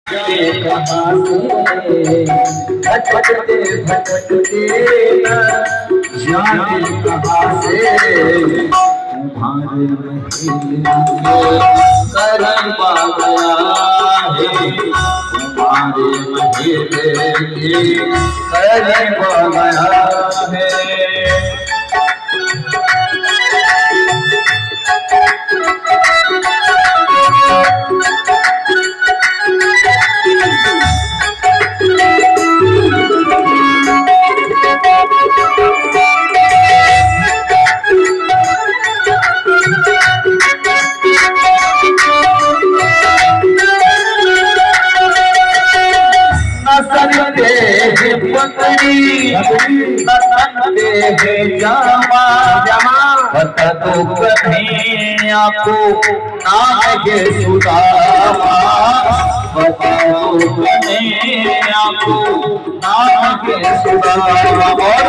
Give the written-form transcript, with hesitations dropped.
कहाँ से भटकते भटकते जाने कहाँ से तुम्हारे महल करम पा गया है तुम्हारे महल के करम पा गया है। पकड़ी जामा बता दो कहीं आपको नाम के सुदामा बता दो कहीं आपको नाम के सुदामा।